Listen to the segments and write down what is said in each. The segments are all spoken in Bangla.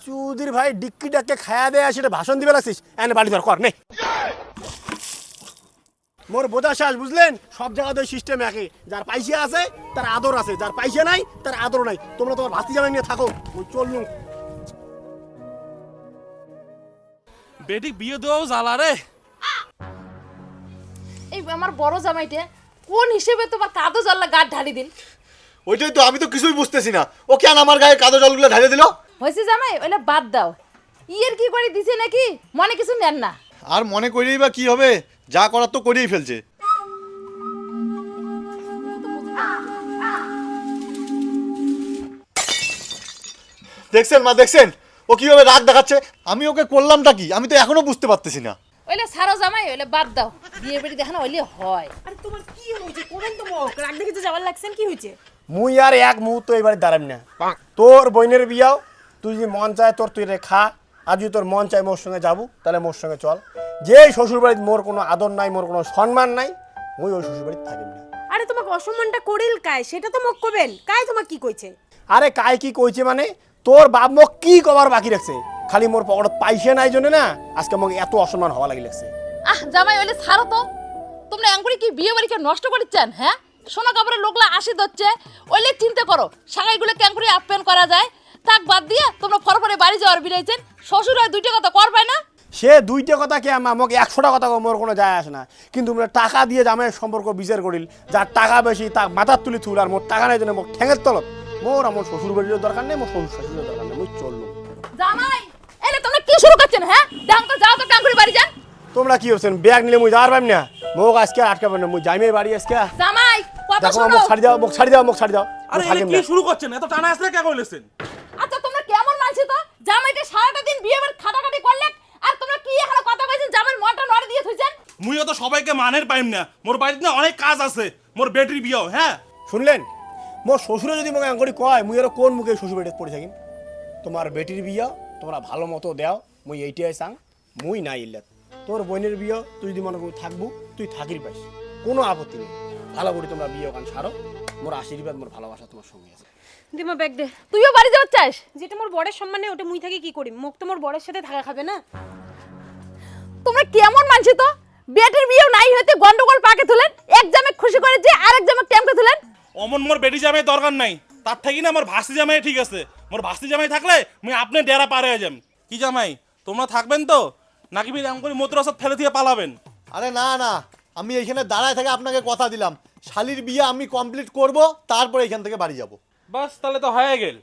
চৌধুরী ভাই ডিক্কি ডাককে খায়া দেয়া সেটা ভাষণ দিবে লাগছিস এনে বাড়ি ধর কর নে মোর বোঝা শেষ বুঝলেন সব জায়গাতে সিস্টেম একই যার পয়সা আছে তার আদর আছে যার পয়সা নাই তার আদর নাই তোমরা তোমার ভাতি জামাই নিয়ে থাকো ওই চললুম বেটি বিয়ে দেওয়াও জ্বালা রে। এই আমার বড় জামাইটা কোন হিসেবে তোমার কাদো জল্লা গাঢ় ঢালি দিন? ওইটাই তো আমি তো কিছুই বুঝতেছি না ও কেন আমার গায়ে কাদো জলগুলো ঢালে দিল। হয়েছে জামাই ওইটা বাদ দাও, ইয়ের কি করে দিছে নাকি মনে কিছু নেন না। আর মনে করেই বা কি হবে, যা করার তো করেই ফেলছে। দেখছেন মা দেখছেন ও কিভাবে রাগ দেখাচ্ছে, আমি ওকে করলামটা কি আমি তো এখনো বুঝতে পারতেছি না। ওইলে সারো জামাই ওইলে বাদ দাও, বিয়ে বাড়ি দেখানো ওইলে হয়। আরে তোমার কি হয়েছে কোন তো মুখ রাগ দেখে যে যাবার লাগছেন কি হয়েছে? মুই আর এক মুহূর্ত এবারে দাঁড়াবি না। তোর বোনের বিয়াও তুই যদি মন চায় তোর তুই রে খা, আর যদি তোর মন চায় মোর সঙ্গে যাবো তাহলে মোর সঙ্গে চল। যে শ্বশুর বাড়িতে মোর কোনো আদর নাই মোর কোনো সম্মান নাই মুই ওই শ্বশুর বাড়িতে থাকিব না। আরে তোমাকে অসম্মানটা করিল কায় সেটা তো মুখ কবেন কায় তোমার কি কইছে? আরে কাই কি কইছে মানে তোর বাপ মোক কি কবার বাকি রাখছে, খালি মোর পকেটত পয়সা নাই জন্য না আজকে মোক এত অসম্মান হওয়া লাগি লাগছে। আহ জামাই ওইলে ছাড়ো তো, তোমরা এঙ্গুড়ি কি বিয়ে বাড়িকে নষ্ট করিচ্ছেন? হ্যাঁ সোনা কাপড়ের লোকলা আসি দচ্ছে ওইলে চিন্তা করো সাগাইগুলো ক্যাঙ্কুরি আপ্যায়ন করা যায়, তাক বাদ দিয়ে তোমরা ফরফরে বাড়ি যাওয়ার বিরাইছেন, শ্বশুর হয় দুইটা কথা কর পায় না। সে দুইটা কথা কে আমার মোক 100টা কথা মোর কোনো যায় আসে না, কিন্তু মোর টাকা দিয়ে জামাইয়ের সম্পর্ক বিচার করিল যার টাকা বেশি তাক মাথার তুলি থুল আর মোর টাকা নাই জন্য মোক ঠেঙের তলত মোর আমার শ্বশুর বাড়ির দরকার নেই মোর শ্বশুর শাশুড়ির দরকার নেই মুই চললুম। জামাই এলে তোমরা কি শুরু করছেন? হ্যাঁ দেখো তো যাও তো ক্যাঙ্কুরি বাড়ি যান। তোমরা কি করছেন ব্যাগ নিলে মুই যাওয়ার পাইম না, মোক আজকে আটকাবেন না মুই যাইমে বাড়ি আজকে। জামাই কথা দেখো শোনো। মোক ছাড়ি দাও মোক ছাড়ি দাও মোক ছাড়ি দাও। আরে এনে কি শুরু করছেন, এত টানা আসলে কে কইলেছেন? আচ্ছা তোমরা কেমন মানছো তো, জামাইকে সারাটা দিন বিয়ে বাড়ি খাটাখাটি করলে আর তোমরা কি এখানে কথা কইছেন জামাইয়ের মনটা নড়ে দিয়ে থইছেন? মুইও তো সবাইকে মানের পাইম না, মোর বাড়িতে না অনেক কাজ আছে, মোর বেটির বিয়াও। হ্যাঁ শুনলেন মোর শ্বশুরে যদি মোক আঙ্গুরি কয় মুই আর কোন মুখে শ্বশুর বাড়িতে পড়ে থাকিম। তোমার বেটির বিয়া তোমরা ভালো মতো দেও মুই এইটাই চাং, মুই নাই ইল্লাত। তোর বোনের বিয়া তুই যদি মনে করি থাকবো তুই থাকির পাইস, কোনো আপত্তি নেই। ভালো করে তোমরা বিয়ে ওখান সারো, মোর আশীর্বাদ মোর ভালোবাসা তোমার সঙ্গে আছে। দিমা ব্যাগ দে। তুইও বাড়ি যাওয়ার চাস? যেটা মোর বড়ের সম্মানে ওটা মুই থাকি কি করি, মুখ তো মোর বড়ের সাথে থাকা খাবে না। তোমরা কেমন মানছো তো, বেটির বিয়েও নাই হইতে গন্ডগোল পাকে তুলেন, এক জামে খুশি করে যে আরেক জামে টেমকে তুলেন। অমন মোর বেটি জামাই দরকার নাই, তার থাকি না মোর ভাস্তি জামাই ঠিক আছে। মোর ভাস্তি জামাই থাকলে মুই আপনি ডেরা পারে হয়ে যাম। কি জামাই তোমরা থাকবেন তো নাকি বিল এমন করে মতরসাদ ফেলে দিয়ে পালাবেন? আরে না না, আমি এইখানে দাঁড়ায় থেকে আপনাকে কথা দিলাম শালির বিয়ে আমি কমপ্লিট করব, তারপরে এখান থেকে বাড়ি যাব। বাস তাহলে তো হয়ে গেল।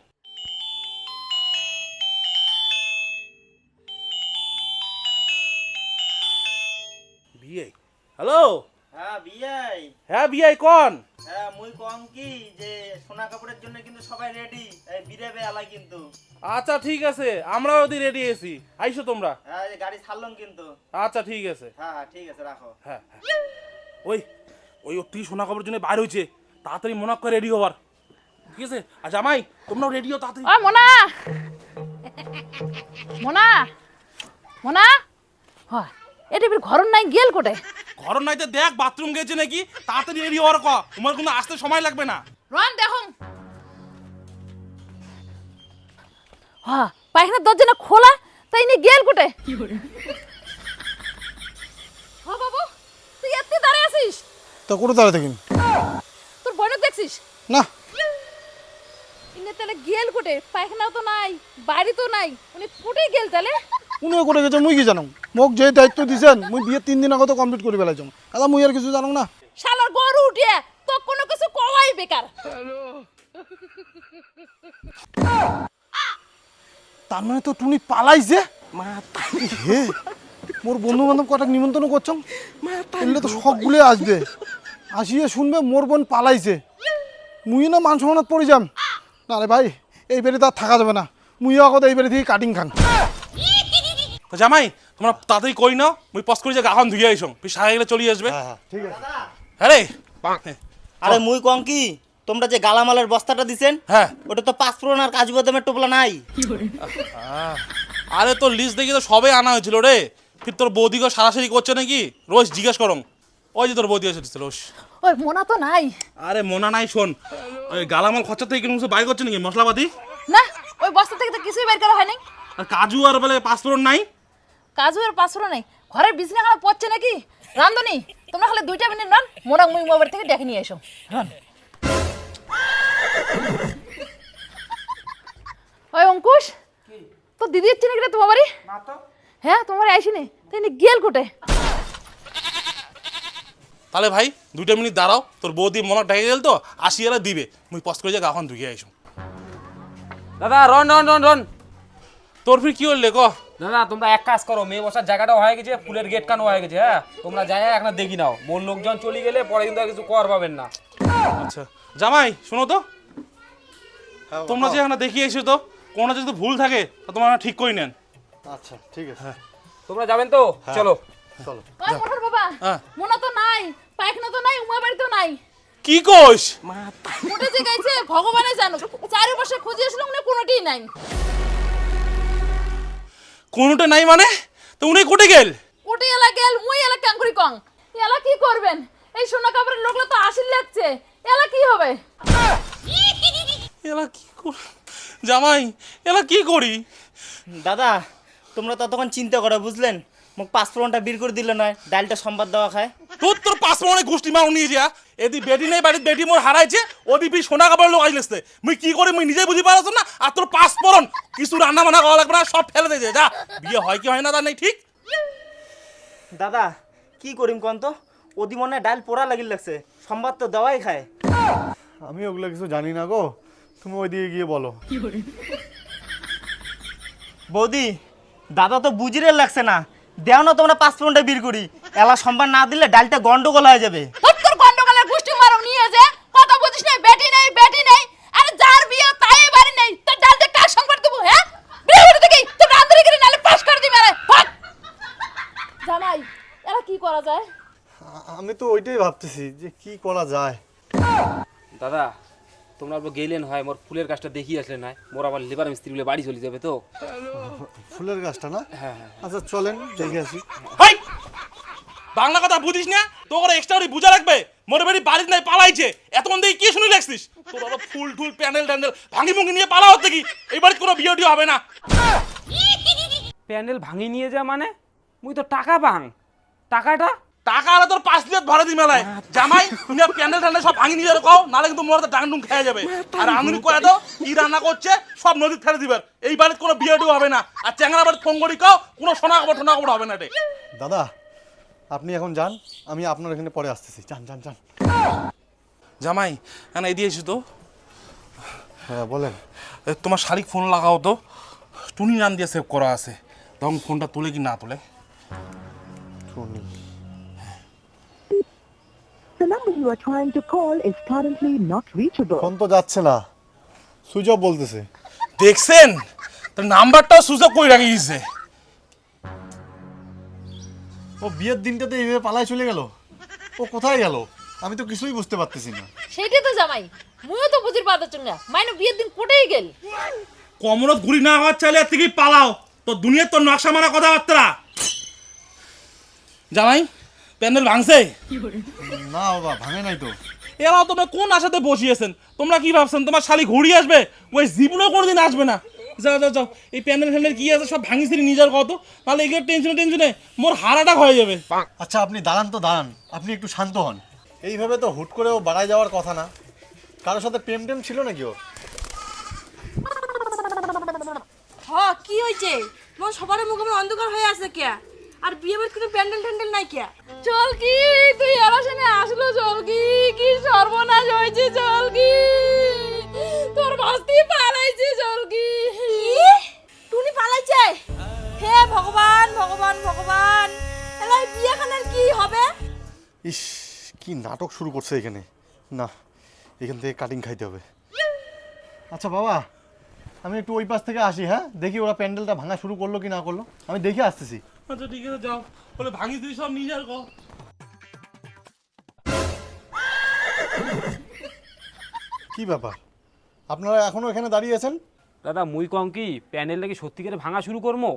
বিয়ে হ্যালো। হ্যাঁ বিয়াই। হ্যাঁ বিয়ে কোন? হ্যাঁ মুই কম কি যে সোনা কাপড়ের জন্য কিন্তু সবাই রেডি, এই বিরেবে আলাই কিন্তু। আচ্ছা ঠিক আছে, আমরাও ওদি রেডি আছি, আইসো তোমরা। হ্যাঁ এই গাড়ি ছাড়লাম কিন্তু। আচ্ছা ঠিক আছে। হ্যাঁ হ্যাঁ ঠিক আছে রাখো। হ্যাঁ হ্যাঁ। ওই ওই তুই সোনা কাপড়ের জন্য বাইরে হয়েছে, তাড়াতাড়ি মনে করে রেডি হবার। ঠিক আছে আর জামাই তোমরাও রেডি হও তাড়াতাড়ি। ও মোনা মোনা মোনা হয় এটা বির ঘর নাই গেল কোটে? ঘর নাইতে দেখ বাথরুম গেছে নাকি, তাড়াতাড়ি রেডি হওয়ার ক, তোমার কোনো আসতে সময় লাগবে না। রন দেখুন হ্যাঁ পায়খানার দরজা খোলা তাই নিয়ে গেল কোটে? হ্যাঁ বাবু তুই এত দাঁড়িয়ে আছিস? তো কোনো দাঁড়িয়ে থাকিন তোর বোনক দেখছিস না, ইনে তাহলে গেল কোটে? পায়খানাও তো নাই বাড়ি তো নাই, উনি কোটে গেল তাহলে? কোনে করে গেছে মুই কি জানো, মোক যে দায়িত্ব দিছেন মুই বিয়ে 3 দিন আগত কমপ্লিট করে ফেলাইছো, দাদা মুই আর কিছু জানো না। শালার গরু উঠিয়ে তো কোনো কিছু কওয়াই বেকার। তার মানে তো টুনি পালাইছে। হে মোর বন্ধু বান্ধব কটা নিমন্ত্রণ করছো, এলে তো সবগুলো আসবে, আসিয়ে শুনবে মোর বোন পালাইছে, মুই না মান সম্মানত পড়ে যাম। না রে ভাই এই বাড়িতে আর থাকা যাবে না, মুইও আগত এই বাড়ি থেকে কাটিং খান। তো জামাই তোমরা তাড়াতাড়ি কই নাও, মুই পস করে যে গাখন ধুয়ে আইসং, তুই সারা গেলে চলে আসবে। ঠিক আছে। হ্যাঁ রে। আরে মুই কম কি তোমরা যে গালামালের বস্তাটা দিছেন হ্যাঁ ওটা তো 5 ফোড়ন আর কাজু বাদামের টোপলা নাই। আরে তোর লিস্ট দেখি তো সবে আনা হয়েছিল রে, ফির তোর বৌদিকে সারাসারি করছে নাকি রোজ জিজ্ঞেস করং। ওই যে তোর বৌদি এসেছে রোজ। ওই মোনা তো নাই। আরে মোনা নাই, শোন ওই গালামাল খরচা থেকে কিছু বাইর করছে নাকি মশলাপাতি? না ওই বস্তা থেকে তো কিছুই বের করা হয় নাই। আর কাজু আর বলে পাঁচফোড়ন নাই? কাজু আর পাঁচশো নেই, ঘরের বিছনা খানা পড়ছে নাকি? রান্ধনি, তোমরা খালি 2টা মিনিট রান, মোরা মুই মোবাইল থেকে দেখে নিয়ে এসো। রান। ওই অঙ্কুশ, তো দিদি হচ্ছে নাকি রে তোমার বাড়ি? হ্যাঁ, তোমার বাড়ি আইসিনি, তাই নি গেল কোটে? তাহলে ভাই 2টা মিনিট দাঁড়াও, তোর বৌদি মনে ডেকে গেল তো, আসি এরা দিবে, মুই পস্ত করে যাই এখন ধুয়ে আইসো। দাদা রন রন রন রন। তোর ফির কি হলে ক? দাদা তোমরা এক কাজ করো, মেয়ে বসার জায়গাটা হয়ে গেছে, ফুলের গেট কানো হয়ে গেছে, হ্যাঁ তোমরা যাই এখন দেখি নাও, মোর লোকজন চলে গেলে পরে কিন্তু আর কিছু কর পাবেন না। আচ্ছা জামাই শোনো তো, তোমরা যে এখানে দেখিয়ে এসো তো, কোনো যদি ভুল থাকে তা তোমরা ঠিক করে নেন। আচ্ছা ঠিক আছে, তোমরা যাবেন তো? চলো চলো। ওই মোটর বাবা, হ্যাঁ। মোনা তো নাই, পায়খানা তো নাই, উমার বাড়ি তো নাই। কি কোষ? মোটে যে গাইছে ভগবানে জানো, চারিপাশে খুঁজে আসলাম না, কোনোটিই নাই। কোনোটা নাই মানে? তো উনি কোটে গেল? ওটি এলা গেল, মুই এলা কাঙ্কুরি কং। এলা কি করবেন? এই সোনা কাপড়ের লোকলা তো আসিল লাগছে, এলা কি হবে? এলা কি করি জামাই, এলা কি করি? দাদা তোমরা ততক্ষণ চিন্তা করো বুঝলেন, মোক পাঁচফোড়নটা বের করে দিলে নয়, ডালটা সম্বাদ দেওয়া খায়। তোর পাঁচফোড়নে গোষ্ঠী মাও নিয়ে যা, এদি বেটি নেই বাড়ির, বেটি মোর হারাইছে, ওদি বি সোনা কাপড়ের লোক আইলেছে, মুই কি করি মুই নিজেই বুঝি পারছ না। আর তোর পাঁচফোড়ন কিছু রান্না বান্না করা লাগবে না, সব ফেলে দিয়ে যা, বিয়ে হয় কি হয় না তা নেই ঠিক। দাদা কি করিম কন তো, ওদি মনে হয় ডাল পোড়া লাগিল লাগছে, সম্বাদ তো দেওয়াই খায়। আমি ওগুলো কিছু জানি না গো, তুমি ওইদিকে গিয়ে বলো। বৌদি দাদা তো বুঝিরে লাগছে না, দেও না তোমরা পাঁচফোড়নটা বের করি, এলা সম্বাদ না দিলে ডালটা গন্ডগোল হয়ে যাবে। তোর গন্ডগোলের গোষ্ঠী মারো নিয়ে যে কথা বুঝিস না, বেটি নেই বেটি নেই, আরে যার বিয়ে তাই বাড়ি নেই, তোর ডালতে কার সংবাদ দেবো? হ্যাঁ, বিয়ে বাড়ি থেকে তোর রান্দারি করে নালে পাস করে দিবে রে। ভাগ জামাই, এলা কি করা যায়? আমি তো ওইটাই ভাবতেছি যে কি করা যায়। দাদা তোমরা গেলেন হয়, মোর ফুলের গাছটা দেখিয়ে আসলে নয়, মোর আবার লেবার মিস্ত্রি বলে বাড়ি চলে যাবে তো। ফুলের গাছটা না? হ্যাঁ হ্যাঁ। আচ্ছা চলেন দেখে আসি। হাই বাংলা কথা বুঝিস না, তোর এক্সট্রা বুঝা রাখবে, মোর বাড়ি বাড়ির নাই পালাইছে, এতক্ষণ দেখি কি শুনি লাগছিস? তোর আবার ফুল টুল প্যান্ডেল ট্যান্ডেল ভাঙি মুঙ্গি নিয়ে পালা হতে কি, এই বাড়িতে কোনো বিয়ে টিয়ে হবে না। প্যান্ডেল ভাঙি নিয়ে যা মানে? মুই তো টাকা পাং, টাকাটা টাকা আলা তোর 5 লিটার ভরে দি মেলায় জামাই, তুমি প্যান্ডেল ট্যান্ডেল সব ভাঙি নিয়ে কও, নালে কিন্তু মোর তো ডাং খেয়ে যাবে। আর আমি কয়ে দাও কি রান্না করছে সব নদীতে ফেলে দিবার, এই বাড়িতে কোনো বিয়ে টিয়ে হবে না। আর চ্যাংরা বাড়িতে ফোন করি কও, কোনো সোনা কাপড় টোনা কাপড় হবে না রে। দাদা আপনি এখন যান, আমি আপনার এখানে পরে আসতেছি, যান যান যান। জামাই এখানে এই দিয়েছি তো, হ্যাঁ বলেন। তোমার শালিক ফোন লাগাও তো, টুনি নাম দিয়ে সেভ করা আছে, তখন ফোনটা তুলে কি না তুলে। শুনি। The number you are trying to call is currently not reachable. Phone তো যাচ্ছে না, সুইচ অফ বলতেছে। দেখছেন তোর নাম্বারটাও সুযোগ করে রাখিয়েছে। ও বিয়ের দিনটাতে এইভাবে পালায় চলে গেল, ও কোথায় গেল আমি তো কিছুই বুঝতে পারতেছি না। সেইটাই তো জামাই, মুইও তো বুঝির পাতা চঙ্গা, মাইনে বিয়ের দিন কোটেই গেল। কমরত ঘুরি না হওয়ার চাইলে এর থেকেই পালাও, তো দুনিয়ার তোর নকশা মারা কথাবার্তা। জামাই প্যান্ডেল ভাঙছে? না বাবা ভাঙে নাই তো। এরাও তোমরা কোন আশাতে বসিয়েছেন? তোমরা কি ভাবছেন তোমার শালি ঘুরি আসবে? ওই জীবনেও কোনোদিন আসবে না। যাও যাও যাও, এই প্যান্ডেল ফ্যান্ডেল কি আছে সব ভাঙিস নিজের কত, তাহলে এগুলো টেনশনে মোর হারাটা হয়ে যাবে। আচ্ছা আপনি দাঁড়ান তো দাঁড়ান, আপনি একটু শান্ত হন। এইভাবে তো হুট করেও বাড়ায় যাওয়ার কথা না, কারোর সাথে প্রেম টেম ছিল নাকি ওর? হ্যাঁ কি হয়েছে? তোমার সবার মুখে অন্ধকার হয়ে আছে কে? আর বিয়ে বাড়িতে কোনো প্যান্ডেল ট্যান্ডেল নাই কে? চল কি তুই এরা শুনে আসলো, চল কি কি সর্বনাশ হয়েছে, চল কি তোর বাস্তি পালাইছে, চল কি টুনি পালাইছে? হে ভগবান ভগবান ভগবান, এলাই বিয়েখানের কি হবে? ইস কি নাটক শুরু করছে এখানে, না এখান থেকে কাটিং খাইতে হবে। আচ্ছা বাবা আমি একটু ওই পাশ থেকে আসি, হ্যাঁ দেখি ওরা প্যান্ডেলটা ভাঙা শুরু করলো কি না করলো, আমি দেখে আসতেছি। আচ্ছা ঠিক আছে যাও, বলে ভাঙিস দিই সব নিজের কো। কি ব্যাপার আপনারা এখনো এখানে দাঁড়িয়ে আছেন? দাদা মুই কম কি প্যান্ডেলটা কি সত্যি করে ভাঙা শুরু করবো?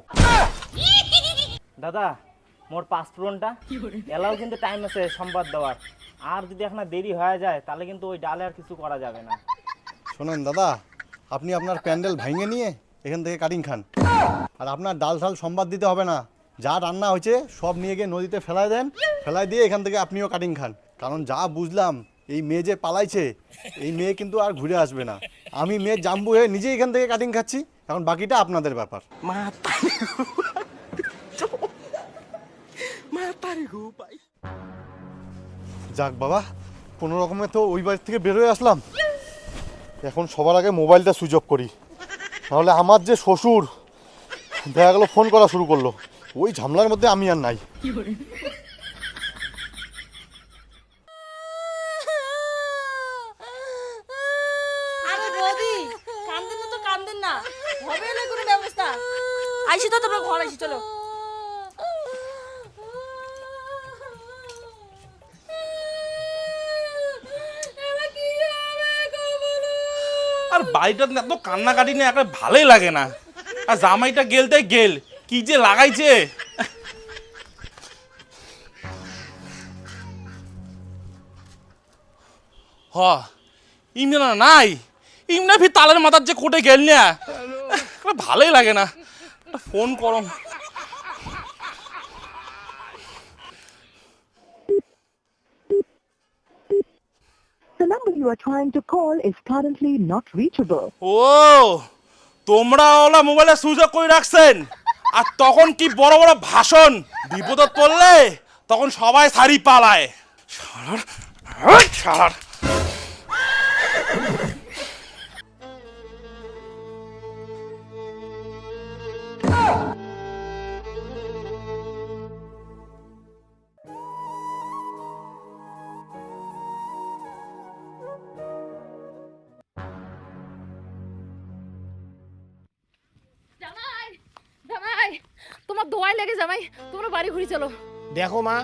দাদা মোর পাঁচফোড়নটা এলাও কিন্তু টাইম আছে সম্বাদ দেওয়ার, আর যদি এখন দেরি হয়ে যায় তাহলে কিন্তু ওই ডালে আর কিছু করা যাবে না। শোনেন দাদা, আপনি আপনার প্যান্ডেল ভেঙে নিয়ে এখান থেকে কাটিং খান। আর আপনার ডাল ঢাল সম্বাদ দিতে হবে না, যা রান্না হয়েছে সব নিয়ে গিয়ে নদীতে ফেলায় দেন, ফেলায় দিয়ে এখান থেকে আপনিও কাটিং খান। কারণ যা বুঝলাম এই মেয়ে যে পালাইছে, এই মেয়ে কিন্তু আর ঘুরে আসবে না। আমি মেয়ে জাম্বু হয়ে নিজেই এখান থেকে কাটিং খাচ্ছি, এখন বাকিটা আপনাদের ব্যাপার। যাক বাবা, কোনো রকমে তো ওই বাড়ি থেকে বেরোয় আসলাম। এখন সবার আগে মোবাইলটা সুইচ অফ করি, নাহলে আমার যে শ্বশুর দেখা গেল ফোন করা শুরু করলো, ওই ঝামেলার মধ্যে আমি আর নাই। আরে বৌদি, কান্দেন না তো কান্দেন না, হবে না কোনো ব্যবস্থা। আইসি তো তোমরা ঘর আইসি, চলো। আর বাড়িটাতে এত কান্নাকাটি নিয়ে একটা ভালোই লাগে না। আর জামাইটা গেলতে গেল, কি যে লাগাইছে। হ ইমনা নাই, ইমনা ফির তালের মাথার যে কোটে গেল না, ভালোই লাগে না। ফোন করো। The number you are trying to call is currently not reachable. ও তোমরা ওলা মোবাইলে সুইচ অফ করে রাখছেন, আর তখন কি বড় বড় ভাষণ, বিপদে পড়লে তখন সবাই সারি পালায়। শালার জামাই জামাই তোমার দোয়াই লেগে জামাই, তোমরা বাড়ি ঘুরি চলো। দেখো মা,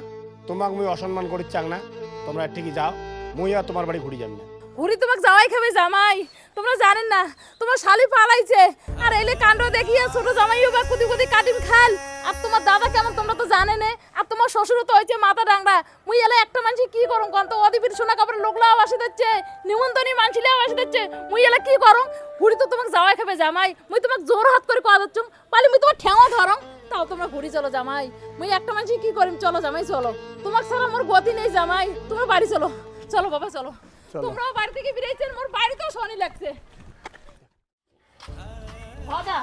তোমাক মুই অসম্মান করি চাং না, তোমরা ঠিকই যাও, মুই আর তোমার বাড়ি ঘুরি যাবি না। ঘুরি তোমাকে যাওয়াই খাবে জামাই, তোমরা জানেন না তোমার শালি পালাইছে, আর এলে কাণ্ড দেখিয়ে ছোট জামাইও বা কুদি কুদি কাটিম খাল। আর তোমার দাদা কেমন তোমরা তো জানে না, আর তোমার শ্বশুরও তো হয়েছে মাথা ডাংরা। মুই এলে একটা মানুষ কি করুম কন তো, অদিবির সোনা কাপড়ের লোকলাও আসে দিচ্ছে, নিমন্ত্রণী মানছিলাও আসে দিচ্ছে, মুই এলে কি করুম? ঘুরি তো তোমাকে যাওয়াই খাবে জামাই, মুই তোমাকে জোর হাত করে কথা দিচ্ছুম, পালি মুই তোমার ঠেঙও ধরম, তাও তোমরা ঘুরি চলো জামাই। মুই একটা মানুষ কি করিম, চলো জামাই চলো, তোমাকে ছাড়া মোর গতি নেই জামাই, তোমরা বাড়ি চলো। চলো বাবা চলো, তোমরাও বাড়ি থেকে বেরিয়েছেন, মোর বাড়িতেও শনি লাগছে। দাদা,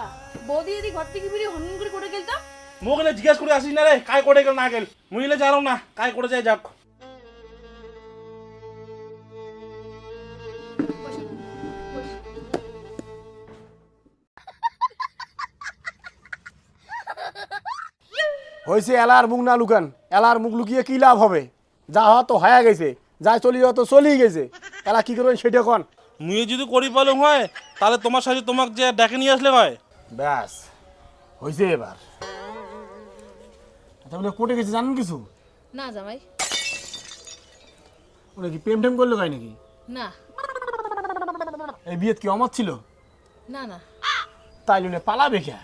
বৌদি যদি ঘর থেকে বেরিয়ে হনুন করে করে গেলতাম। মোক এলে জিজ্ঞাসা করে আসিস না রে, কাই করে গেল না গেল, মুই এলে জানো না কাই করে যায় যাক। হয়েছে এলার মুখ না লুকান, এলার মুখ লুকিয়ে কি লাভ হবে? যা হওয়া তো হয়ে গেছে, যা চলি যাওয়া তো চলেই গেছে, এলা কি করবেন সেটা কন। মুই যদি করি পালং হয়, তাহলে তোমার সাথে তোমাকে যে ডেকে নিয়ে আসলে হয়। ব্যাস হয়েছে এবার। আচ্ছা উনি কোর্টে গেছে জানেন কিছু? না জামাই ওরা কি প্রেম টেম করলো গাই নাকি? না এই বিয়েত কি অমত ছিল? না না, তাই উনি পালাবে কে?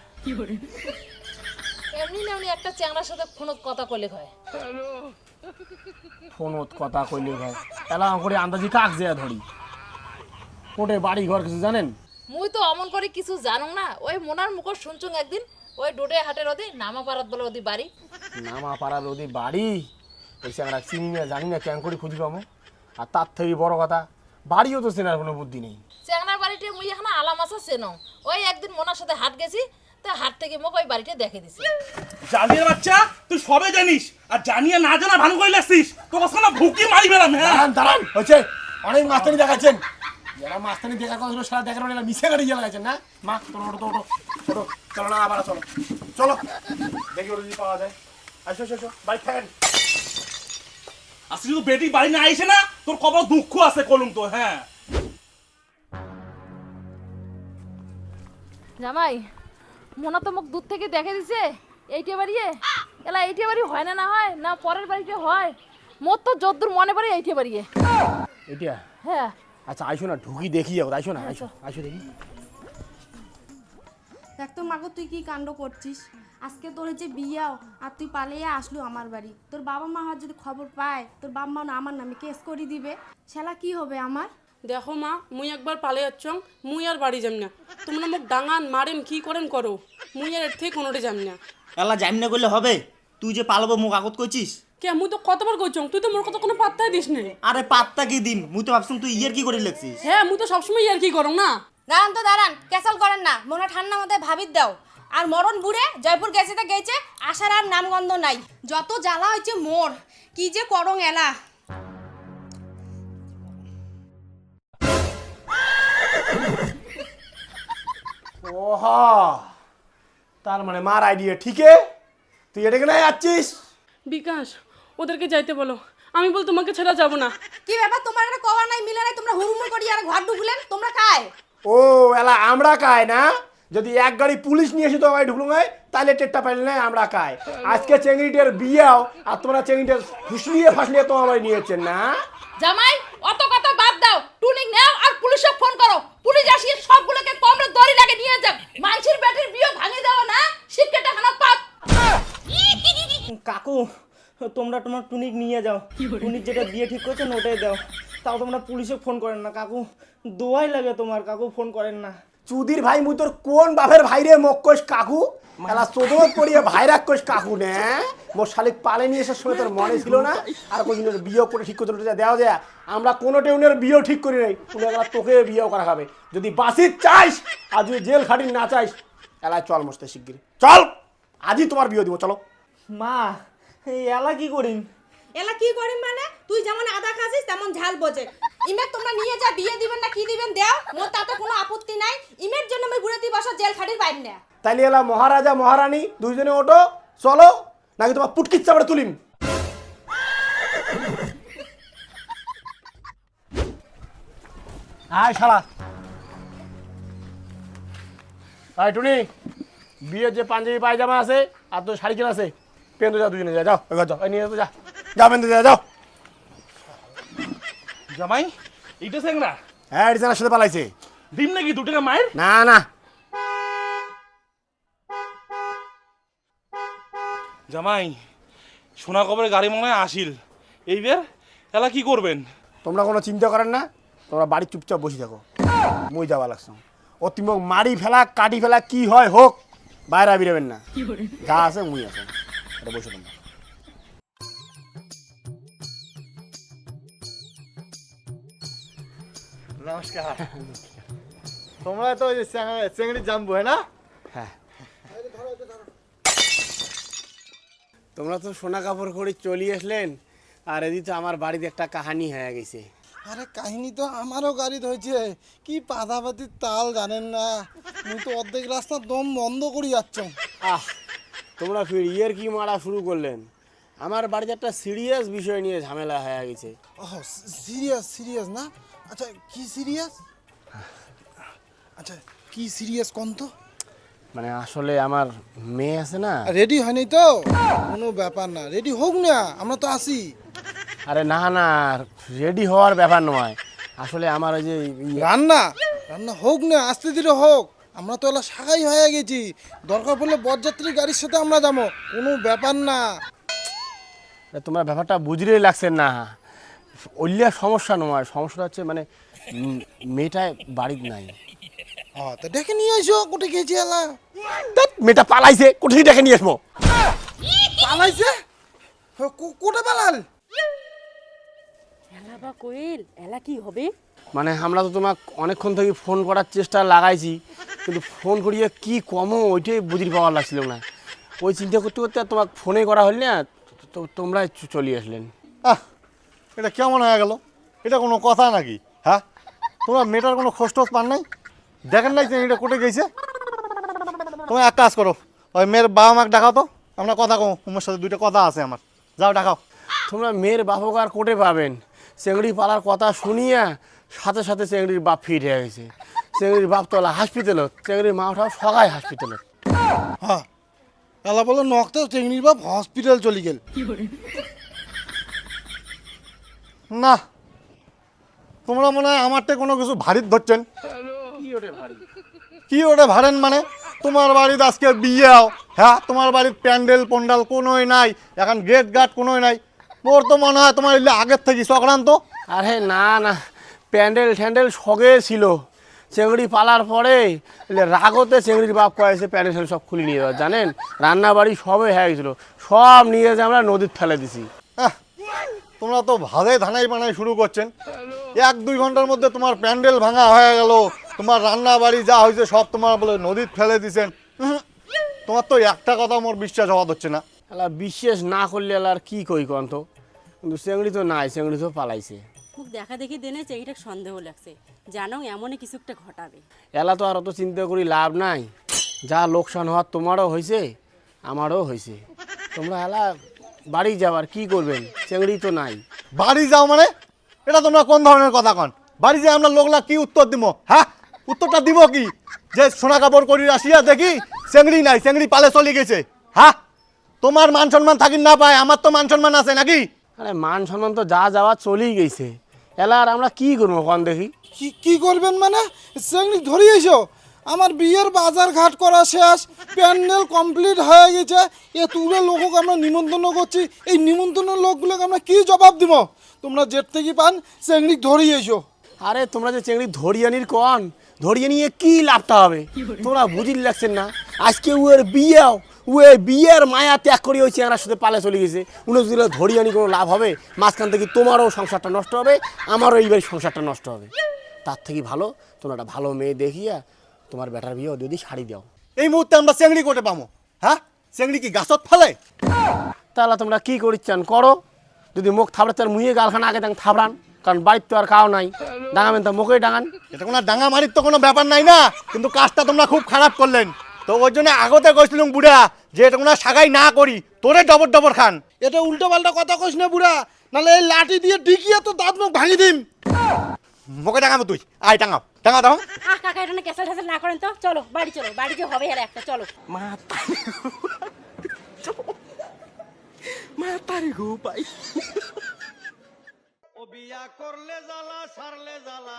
এমনি না উনি একটা চ্যাংড়ার সাথে ফোনত কথা কইলে হয়। ফোনত কথা কইলে ভাই, এলা করে আন্দাজি কাক যেয়া ধরি। কোর্টে বাড়ি ঘর কিছু জানেন? মুই তো অমন করে কিছু জানো না, ওই মোনার মুখর শুনছুং একদিন, ওই ডোডে হাটের ওদি নামা পারাত বলে ওদি বাড়ি। নামা পাড়ার ওদি বাড়ি? ওই চ্যাংড়া চিনি না জানি না, ক্যাং করে খুঁজি পাবো। আর তার থেকে বড় কথা, বাড়িও তো চেনার কোনো বুদ্ধি নেই। চ্যাংড়ার বাড়িতে মুই এখন আলাম আছে চেনো, ওই একদিন মোনার সাথে হাট গেছি, তা হাট থেকে মোক ওই বাড়িটা দেখে দিছি। জালিয়ার বাচ্চা, তুই সবে জানিস, আর জানিয়ে না জানা ভান করে লাগছিস, তোকে সালা ভুকি মারি বেড়াম। হ্যাঁ দাঁড়ান দাঁড়ান, হচ্ছে অনেক মাস্তানি দেখাচ্ছেন। যারা মাস্তানি দেখা কথা ছিল সারা দেখানো না, মিশে গাড়ি লাগাচ্ছেন না। মা তোর ওটো ওটো ওটো, চলো না আবার চলো চলো, দেখি ওটা যদি পাওয়া যায়। আসো আসো বাইক থাকেন। আজকে যদি বেটি বাড়ি না আইসে না, তোর কপাল দুঃখ আছে কলম তো। হ্যাঁ জামাই, মোনা তো মোক দূর থেকে দেখে দিছে, এইটা বাড়িয়ে এলা এইটা বাড়ি হয় না, না হয় না পরের বাড়িতে হয়, মোর তো যদ্দূর মনে পড়ে এইটা বাড়িয়ে। এটা হ্যাঁ আচ্ছা, আইসো না ঢুকি দেখি যাও, আইসো না, আইসো আইসো দেখি। দেখ তো মাগো, তুই কি কাণ্ড করছিস? আজকে তোর যে বিয়াও, আর তুই পালিয়ে আসলো আমার বাড়ি। তোর বাবা মা যদি খবর পায়, তোর বাবা মা না আমার নামে কেস করে দিবে, শালা কি হবে আমার? দেখো মা মুই একবার পালে যাচ্ছ মুই আর বাড়ি যাম না তোমরা মোক ডাঙান মারেন কি করেন করো মুই আর এর থেকে কোনোটা যাম না এলা জানি না করলে হবে, তুই যে পালাবো মুখ আগত করছিস। কে মুই তো কতবার কইছ তুই তো মোর কথা কোনো পাত্তাই দিস না। আরে পাত্তা কি দিম, মুই তো ভাবছিলাম তুই ইয়ার কি করে লেখছিস। হ্যাঁ মুই তো সবসময় আর কি করো না। দাঁড়ান তো দাঁড়ান, ক্যাসাল করেন না, মনে ঠান্ডা মাথায় ভাবিত দাও। আর মরণ বুড়ে জয়পুর গেছে তা গেছে, আসার আর নামগন্ধ নাই। যত জ্বালা হয়েছে মোর, কি যে করং এলা। ওহা, তার মানে মার আইডিয়া ঠিকই, তুই এটাকে না যাচ্ছিস? বিকাশ ওদেরকে যাইতে বলো, আমি বল তোমাকে ছেড়ে যাব না। কি ব্যাপার, তোমার একটা কওয়া নাই মিলে নাই, তোমরা হুড়মুড় করি আর ঘর ঢুকলেন, তোমরা কায়? ও এলা আমরা কায় না, যদি এক গাড়ি পুলিশ নিয়ে এসে তোমায় ঢুকলো নাই তাহলে টেটটা পাইলে না আমরা কায়। আজকে চেংড়িটার বিয়াও আর তোমরা চেংড়িটার ফুসলিয়ে ফাসলিয়ে তোমার নিয়েছেন না। জামাই অত কথা বাদ দাও, টুনিং নাও আর পুলিশে ফোন করো, পুলিশ আসিয়ে সবগুলোকে কমরে দড়ি লাগে নিয়ে যাক। মানসির ব্যাটির বিয়ে ভাঙে দাও না, শিক্ষাটা খানা পাপ। কাকু তোমরা তোমার টুনিক নিয়ে যাও, টুনিক যেটা বিয়ে ঠিক করছেন ওটাই দাও। তাও তোমরা পুলিশে ফোন করেন না কাকু, দোয়াই লাগে তোমার কাকু, ফোন করেন না। চুদির ভাই মুই তোর কোন বাপের ভাইরে মোক কইস কাকু, এলা চোদর পড়িয়ে ভাইরাক কইস কাকু নে। মোর শালিক পালে নিয়ে এসার সময় তোর মনে ছিল না? আর কোনদিনের বিয়ে করে ঠিক করতে দেওয়া যায়? আমরা কোনো টেউনের বিয়েও ঠিক করি নাই, তুমি এলা তোকে বিয়েও করা খাবে। যদি বাসির চাইস আর যদি জেল খাটি না চাইস, এলায় চল মস্তে শিগগিরি চল, আজই তোমার বিয়ে দিব চলো। মা এই এলা কি করিম? এলা কি করিম মানে, তুই যেমন আদা খাসিস তেমন ঝাল বোঝে। ইমেক তোমরা নিয়ে যা, বিয়ে দিবেন না কি দিবেন দেও, মোর তাতে কোনো আপত্তি নাই। ইমের জন্য আমি ঘুরে 2 বছর জেল খাটির পাইম না। তাইলে এলা মহারাজা মহারানী দুইজনে ওঠো চলো, নাকি তোমার পুটকির চাপড়ে তুলিম। আয় শালা, আয় টুনি, বিয়ের যে পাঞ্জাবি পায়জামা আছে আর তোর শাড়ি কেনা আছে, পেন্দে যাও দুজনে, যাও এবার যাও, নিয়ে যা যাও, পেন্দে যা যাও। জামাই এইটা চেংরা হ্যাঁ জানার সাথে পালাইছে। ডিম নাকি 2 টাকা মায়ের? না না জামাই সোনা কবরের গাড়ি মনে হয় আসিল, এইবার এলা কি করবেন? তোমরা কোনো চিন্তা করেন না, তোমরা বাড়ি চুপচাপ বসে থাকো, মই যাওয়া লাগছো। ও তুমি মারি ফেলা কাটি ফেলা কি হয় হোক, বাইরে বেরোবেন না, যা আছে মুই আছে, এটা বসে তোমরা। নমস্কার। তোমরা তো ওই যে চেংড়ি জাম্বু হ্যাঁ না? হ্যাঁ, তোমরা তো সোনা কাপড় করে চলে আসলেন, আর এদিকে আমার বাড়িতে একটা কাহানি হয়ে গেছে। আরে কাহিনী তো আমারও গাড়িতে হয়েছে, কি পাতাপাতির তাল জানেন না, মুই তো অর্ধেক রাস্তা দম বন্ধ করে যাচ্ছ। আহ, তোমরা ফির ইয়ের কি মারা শুরু করলেন? আমার বাড়িতে একটা সিরিয়াস বিষয় নিয়ে ঝামেলা হয়ে গেছে। ও সিরিয়াস সিরিয়াস না? আচ্ছা কি সিরিয়াস? আচ্ছা কি সিরিয়াস কোন তো? মানে আসলে আমার মেয়ে আছে না। রেডি হয়নি তো? কোনো ব্যাপার না, রেডি হোক না, আমরা তো আসি। আরে না না, রেডি হওয়ার ব্যাপার নয়, আসলে আমার ওই যে রান্না রান্না হোক না, আস্তে ধীরে হোক, আমরা তো এলা সাগাই হয়ে গেছি, দরকার পড়লে বরযাত্রী গাড়ির সাথে আমরা যাবো, কোনো ব্যাপার না। তোমার ব্যাপারটা বুঝলেই লাগছে না, ওইলিয়া সমস্যা নয়, সমস্যাটা হচ্ছে মানে মেয়েটা বাড়িতে নাই। তা ডেকে নিয়ে আসো, কোটে গেছি এলা? মেয়েটা পালাইছে, কোথায় ডেকে নিয়ে আসবো? পালাইছে? কোটে পালাল? এলা বা কইল, এলা কি হবে? মানে আমরা তো তোমাকে অনেকক্ষণ থেকে ফোন করার চেষ্টা লাগাইছি, কিন্তু ফোন করিয়ে কি কমও ওইটাই বুঝির পাওয়ার লাগছিল না। ওই চিন্তা করতে করতে আর তোমাকে ফোনে করা হল না, তো তোমরাই চলে আসলেন। এটা কেমন হয়ে গেল? এটা কোনো কথা নাকি? হ্যাঁ, তোমরা মেয়েটার কোনো খোঁজ টোজ পান নাই? দেখেন নাই চেংড়িটা কোটে গেছে? তুমি এক কাজ করো, ওই মেয়ের বাবা মাকে ডাকাও তো, আমরা কথা কম, তোমার সাথে 2টা কথা আছে আমার, যাও ডাকাও। তোমরা মেয়ের বাপক আর কোটে পাবেন? চেংড়ি পালার কথা শুনিয়া সাথে সাথে চেংড়ির বাপ ফিট হয়ে গেছে। চেংড়ির বাপ তো হসপিটালত, চেংড়ির মাটাও সবাই হসপিটালত। হ্যাঁ, এলা বলো নকতে চেংড়ির বাপ হসপিটাল চলে গেল। না, তোমরা মনে হয় আমারটা কোনো কিছু ভারী ধরছেন। কি ওটা ভারেন মানে? তোমার বাড়িতে আজকে বিয়েও, হ্যাঁ তোমার বাড়ির প্যান্ডেল পন্ডাল কোনোই নাই, এখন গেট গার্ড কোনোই নাই, মোর তো মনে হয় তোমার আগের থেকে চক্রান্ত। আরে না না, প্যান্ডেল ট্যান্ডেল সগে ছিল, চেংড়ি পালার পরে রাগতে চেংড়ির বাপ কয়েছে প্যান্ডেল ট্যান্ডেল সব খুলে নিয়ে যাওয়া, জানেন রান্না বাড়ি সবে হয়ে গেছিলো, সব নিয়ে যে আমরা নদীর ফেলে দিছি। তোমরা তো ভাদে ধানাই বানাই শুরু করছেন, 1-2 ঘন্টার মধ্যে তোমার প্যান্ডেল ভাঙা হয়ে গেল, তোমার রান্না বাড়ি যা হয়েছে সব তোমার বলে নদীর ফেলে দিছেন। তোমার তো একটা কথা মোর বিশ্বাস হওয়া হচ্ছে না। এলা বিশ্বাস না করলে এলা আর কি কই কন্ত, কিন্তু চেংড়ি তো নাই, চেংড়ি তো পালাইছে। মুখ দেখা দেখি দেনে চেংড়িটা সন্দেহ লাগছে, জানো এমনই কিছু একটা ঘটাবে। এলা তো আর অত চিন্তা করি লাভ নাই, যা লোকসান হওয়ার তোমারও হয়েছে আমারও হয়েছে, তোমরা এলা বাড়ি যাবার কি করবেন, চেংড়ি তো নাই। বাড়ি যাও মানে এটা তোমরা কোন ধরনের কথা কন? বাড়ি যাই আমরা লোকলা কি উত্তর দিব? হ্যাঁ, উত্তরটা দিব কি যে সোনা কাপড় করি আসিয়া দেখি চেংড়ি নাই, চেংড়ি পালে চলে গেছে। হ্যাঁ, তোমার মান সম্মান থাকি না পায়, আমার তো মান সম্মান আছে নাকি? আরে মান সম্মান তো যা যাওয়া চলেই গেছে, এলা আর আমরা কি করবো কন দেখি। কি করবেন মানে? চেংড়ি ধরিয়েছো? আমার বিয়ের বাজার ঘাট করা শেষ, প্যান্ডেল কমপ্লিট হয়ে গেছে, এতগুলো লোককে আমরা নিমন্ত্রণ করছি, এই নিমন্ত্রণের লোকগুলোকে আমরা কি জবাব দিব? তোমরা জেট থেকে পান চেংড়ি ধরিয়েছো। আরে তোমরা যে চেংড়ি ধরিয়ানির কন, ধরিয়ে নিয়ে কি লাভটা হবে তোমরা বুঝিল লাগছেন না? আজকে উয়ের বিয়েও বিয়ের মায়া ত্যাগ করে ওই চেংড়ার সাথে পালে চলে গেছে, উনি যদি ধরিয়ানি কোনো লাভ হবে? মাঝখান থেকে তোমারও সংসারটা নষ্ট হবে, আমারও এইবার সংসারটা নষ্ট হবে। তার থেকে ভালো তোমরা একটা ভালো মেয়ে দেখিয়া তোমার বেটার বিয়ে যদি শাড়ি দাও। এই মুহূর্তে আমরা চেংড়ি কোটে পাবো? হ্যাঁ, চেংড়ি কি গাছত ফেলে? তাহলে তোমরা কি করিচ্ছেন করো, যদি মুখ থাবড়ে তার মুয়ে গালখানা আগে দেন থাবড়ান, কারণ বাড়ির তো আর কাও নাই, ডাঙাবেন তো মুখেই ডাঙান। এটা কোনো ডাঙা মারির তো কোনো ব্যাপার নাই না, কিন্তু কাজটা তোমরা খুব খারাপ করলেন। তো ওই জন্য আগতে কইছিলাম বুড়া যে এটা কোনো সাগাই না করি, তোরে ডবর ডবর খান। এটা উল্টো পাল্টা কথা কইস না বুড়া, নাহলে এই লাঠি দিয়ে ডিকিয়ে তো দাঁত মুখ ভাঙি দিম। মুখে ডাঙাবো তুই, আয় টাঙাও টাঙা দাও। কাকা এটা না ক্যাসেল ঠ্যাসেল না করেন তো, চলো বাড়ি চলো, বাড়ি যে হবে আর একটা চলো। ও বিয়া করলে জ্বালা সারলে জ্বালা,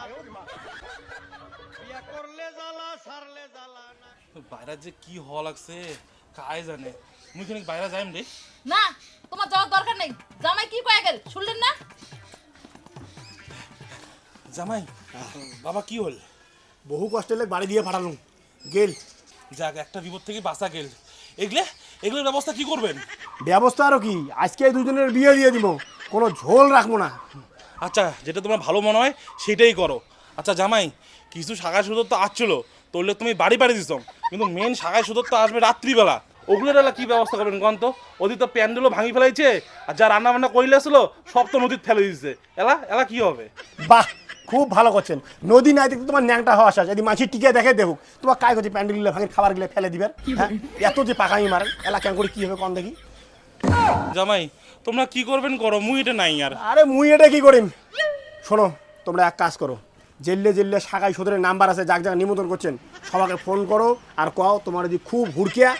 বিয়া করলে জ্বালা সারলে জ্বালা। বাইরে যে কি হওয়া লাগছে কায় জানে, মুই খানিক বাইরে যাইম রে। না তোমার যাওয়ার দরকার নেই, জামাই কি কয়ে গেল শুনলেন না? জামাই বাবা কি হল? বহু কষ্টে লোক বাড়ি দিয়ে পাঠালুম, গেল। যাক একটা বিপদ থেকে বাঁচা গেল। এগুলোর ব্যবস্থা কি করবেন? ব্যবস্থা আরও কি, আজকে দুজনের বিয়ে দিয়ে দিব, কোনো ঝোল রাখবো না। আচ্ছা যেটা তোমার ভালো মনে হয় সেটাই করো। আচ্ছা জামাই, কিছু শাখায় সুদর তো আসছিলো, তোরলে তুমি বাড়ি দিছ, কিন্তু মেন শাখায় সুদর তো আসবে রাত্রিবেলা, ওগুলোর এলা কি ব্যবস্থা করবেন কন তো? ওদের তো প্যান্ডেলও ভাঙি ফেলাইছে, আর যা রান্না বান্না করিলে আসলো সব তো নদীর ফেলে দিচ্ছে, এলা কি হবে? বাহ, খুব ভালো করছেন। নদী নাই দেখতে তোমার ন্যাংটা হওয়া শেষ, যদি মাছি টিকে দেখে দেখুক তোমার কাজ করছে প্যান্ডেল ভাঙি খাবার গিলে ফেলে দিবেন। হ্যাঁ, এত যে পাকামি মারেন এলা কেন করে কি হবে কন দেখি। জামাই তোমরা কি করবেন করো, মুই এটা নাই আর। আরে মুই এটা কি করিম, শোনো তোমরা এক কাজ করো, জেললে শাখায় সদরের নাম্বার আছে, যাক যাক নিমন্ত্রণ করছেন সবাইকে ফোন করো, আর কও তোমার যদি খুব হুড়কিয়া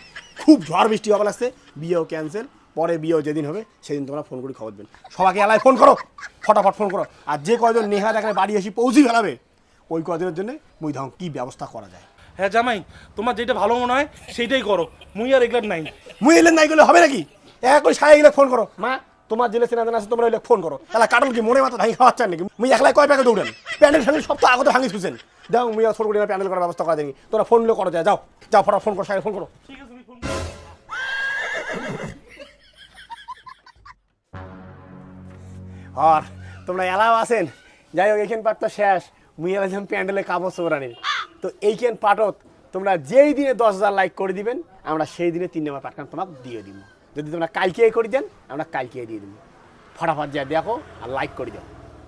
খুব ঝড় বৃষ্টি হবে লাগছে, বিয়েও ক্যান্সেল, পরে বিয়েও যেদিন হবে সেদিন তোমরা ফোন করে খবর দেবেন। সবাইকে এলাকায় ফোন করো, ফটাফট ফোন করো, আর যে কয়জন নেহা দেখে বাড়ি এসে পৌঁছে ফেলাবে ওই কয়দিনের জন্য মুই ধাম কি ব্যবস্থা করা যায়। হ্যাঁ জামাই, তোমার যেটা ভালো মনে হয় সেইটাই করো, মুই আর এগুলো নাই। মুই এলেন নাই গেলে হবে নাকি? এক করে সারা গেলে ফোন করো, মা তোমার জেলে চেনা জানা আছে তোমরা এলে ফোন করো। তাহলে কাটল কি মনে মাথা ভাঙি খাওয়াচ্ছেন নাকি? মুই একলাই কয় প্যাকে দৌড়েন, প্যান্ডেল ফ্যান্ডেল সব তো আগতে ভাঙি ছুছেন, দাও মুই আর ফোন করে প্যান্ডেল করার ব্যবস্থা করা দেনি, তোমরা ফোন করো, যাও যাও ফটাফট ফোন করো, সারা ফোন করো। ঠিক আছে তুমি ফোন আর তোমরা এলাও আছেন, যাই হোক এইখান পাট তো শেষ, মুই এলাম প্যান্ডেলে কাপড় চোরানির। তো এইখান পাটত তোমরা যেই দিনে 10,000 লাইক করে দিবেন আমরা সেই দিনে 3 নম্বর পাটখান তোমাকে দিয়ে দিব। যদি তোমরা কালকে করে দেন আমরা কালকে দিয়ে দিব। ফটাফট যা দেখো আর লাইক করে দাও।